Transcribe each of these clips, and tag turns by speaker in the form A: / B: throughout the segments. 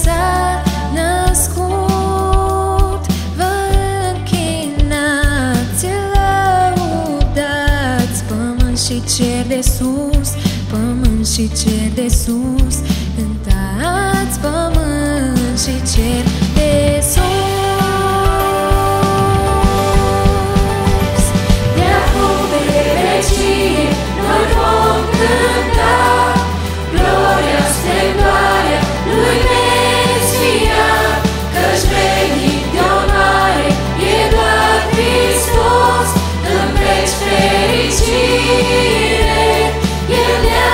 A: s-a născut. Vă închinați, lăudați pământ și cer de sus, pământ și cer de sus. Cântați pământ și cer de sus. De acum pe vecie noi vom cânta gloria, splendoarea lui Mesia, căci vrednic de onoare e doar Hristos. În veci fericire El ne-a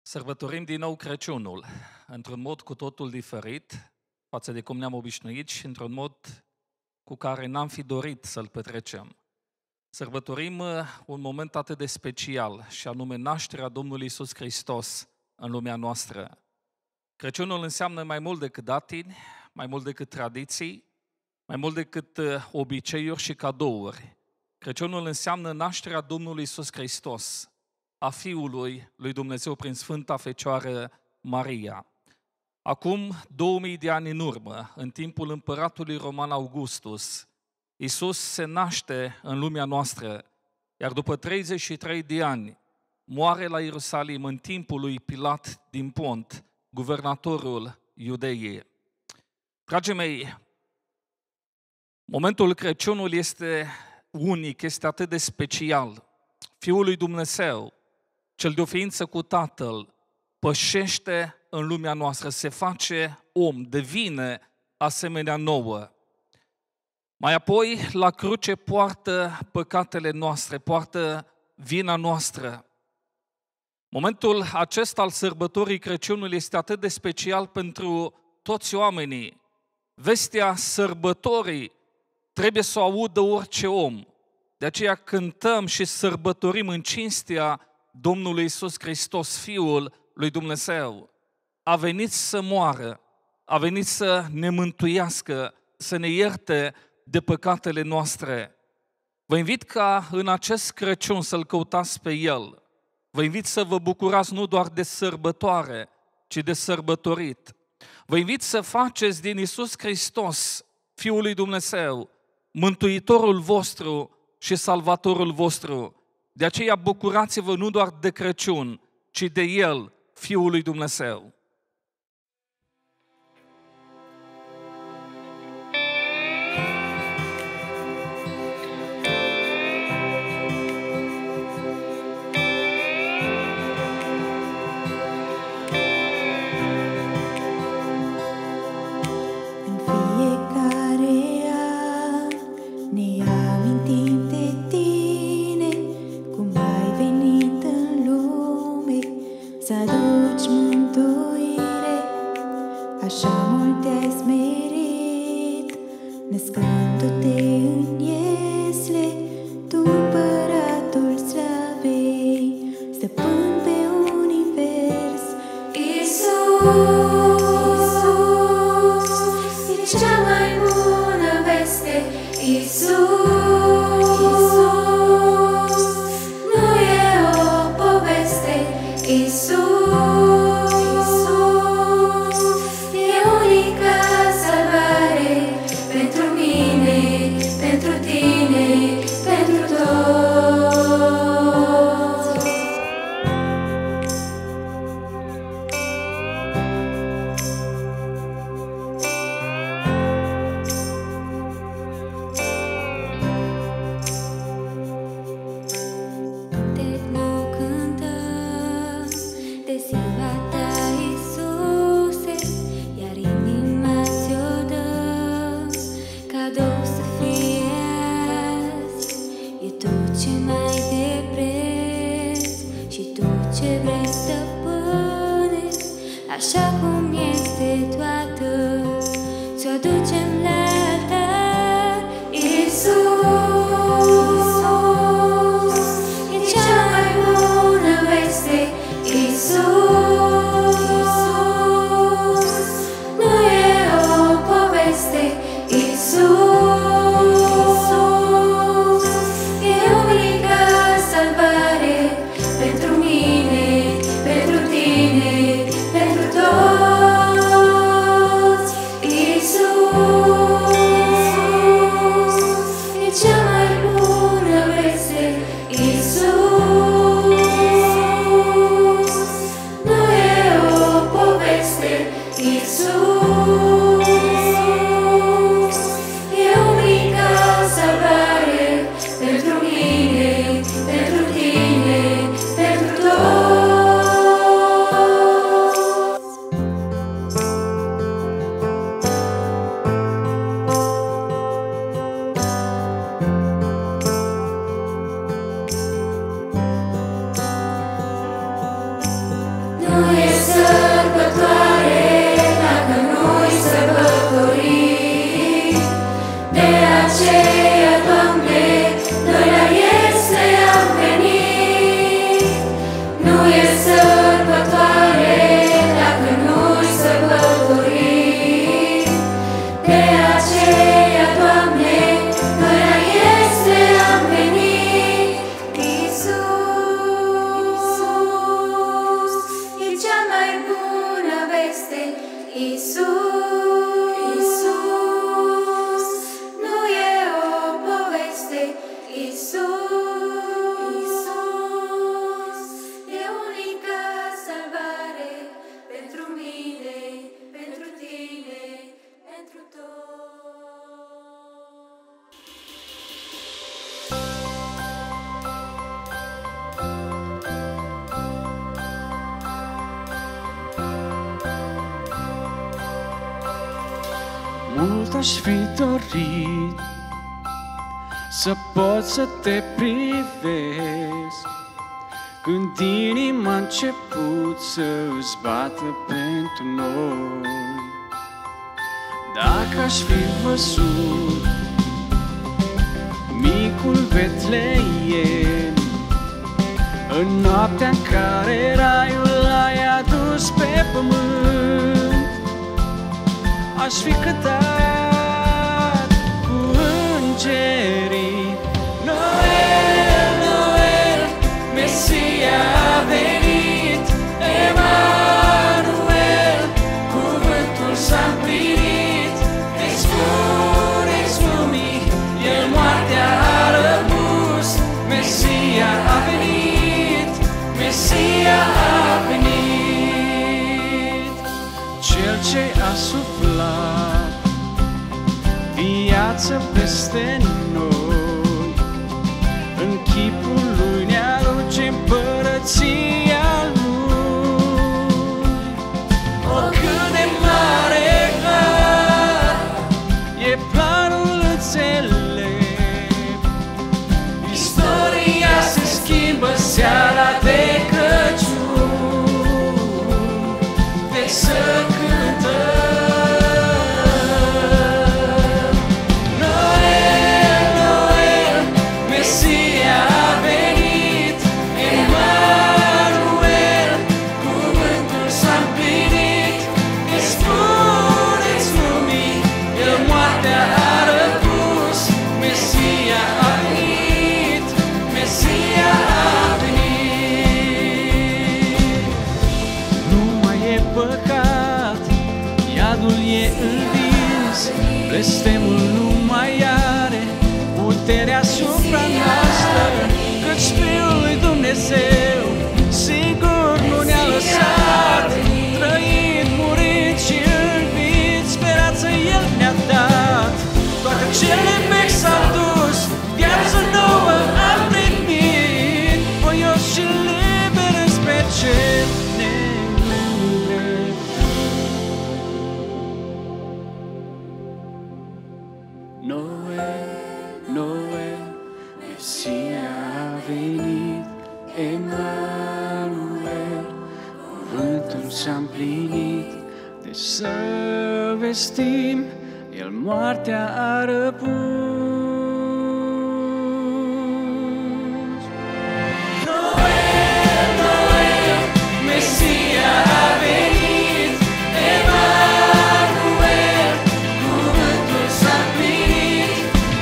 B: Sărbătorim din nou Crăciunul, într-un mod cu totul diferit față de cum ne-am obișnuit și într-un mod cu care n-am fi dorit să-l petrecem. Sărbătorim un moment atât de special, și anume nașterea Domnului Iisus Hristos în lumea noastră. Crăciunul înseamnă mai mult decât datini, mai mult decât tradiții, mai mult decât obiceiuri și cadouri. Crăciunul înseamnă nașterea Domnului Iisus Hristos, a Fiului lui Dumnezeu prin Sfânta Fecioară Maria. Acum 2000 de ani în urmă, în timpul împăratului Roman Augustus, Iisus se naște în lumea noastră, iar după 33 de ani moare la Ierusalim în timpul lui Pilat din Pont, guvernatorul Iudeii. Dragii mei, momentul Crăciunului este unic, este atât de special. Fiul lui Dumnezeu, cel de o ființă cu Tatăl, pășește în lumea noastră, se face om, devine asemenea nouă. Mai apoi, la cruce poartă păcatele noastre, poartă vina noastră. Momentul acesta al sărbătorii Crăciunului este atât de special pentru toți oamenii. Vestea sărbătorii trebuie să o audă orice om. De aceea cântăm și sărbătorim în cinstea Domnului Iisus Hristos, Fiul lui Dumnezeu. A venit să moară, a venit să ne mântuiască, să ne ierte de păcatele noastre. Vă invit ca în acest Crăciun să-L căutați pe El. Vă invit să vă bucurați nu doar de sărbătoare, ci de sărbătorit. Vă invit să faceți din Iisus Hristos, Fiul lui Dumnezeu, Mântuitorul vostru și Salvatorul vostru. De aceea bucurați-vă nu doar de Crăciun, ci de El, Fiul lui Dumnezeu.
C: Mult aș fi dorit să pot să te privesc când inima a început să îți bată pentru noi. Dacă aș fi văzut micul Betleem în noaptea în care raiul l-ai adus pe pământ, aș fi cântat cu îngerii: Noel, Noel, Mesia a venit, Emanuel, cuvântul s-a împlinit. Îi spuneți lumii, El moartea a răpus, Mesia a venit, Mesia a venit. Cel ce a suflat viață peste noi, în chipul lui ne aduce împărăția lui. O, cât de mare har e planul înțelept, istoria se schimbă seara de Crăciun. Deci să cântăm Noel, Noel, Mesia a venit, Emanuel, cuvântul s-a împlinit. Deci spuneți lumii, El moartea a răpus, Mesia a venit, Mesia a venit. Nu mai e păcat, iadul e învins, blestemul nu mai are puterea asupra noastră, căci Fiul lui Dumnezeu sigur nu ne-a lăsat. Trăit, murit și învit, speranță El ne-a dat. Toate cele vechi s-au dus, viață nouă am primit, voios și liber înspre cer ne îndreptăm. Noel, Noel, Mesia a venit, Emanuel, cuvântul s-a împlinit. Deci să vestim, El moartea a răpus. Noel, Noel, Mesia a venit, Emanuel, cuvântul s-a împlinit.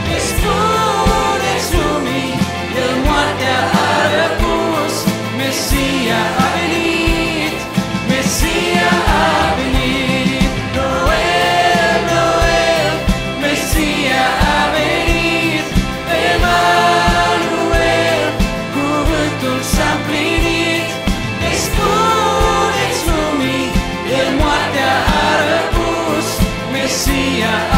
C: Deci spuneți lumii, El moartea a răpus, Mesia a venit, Mesia a venit. Noel, Noel, Mesia a venit, Emanuel, cuvântul s-a împlinit. Deci spuneți lumii, El moartea a răpus, Mesia a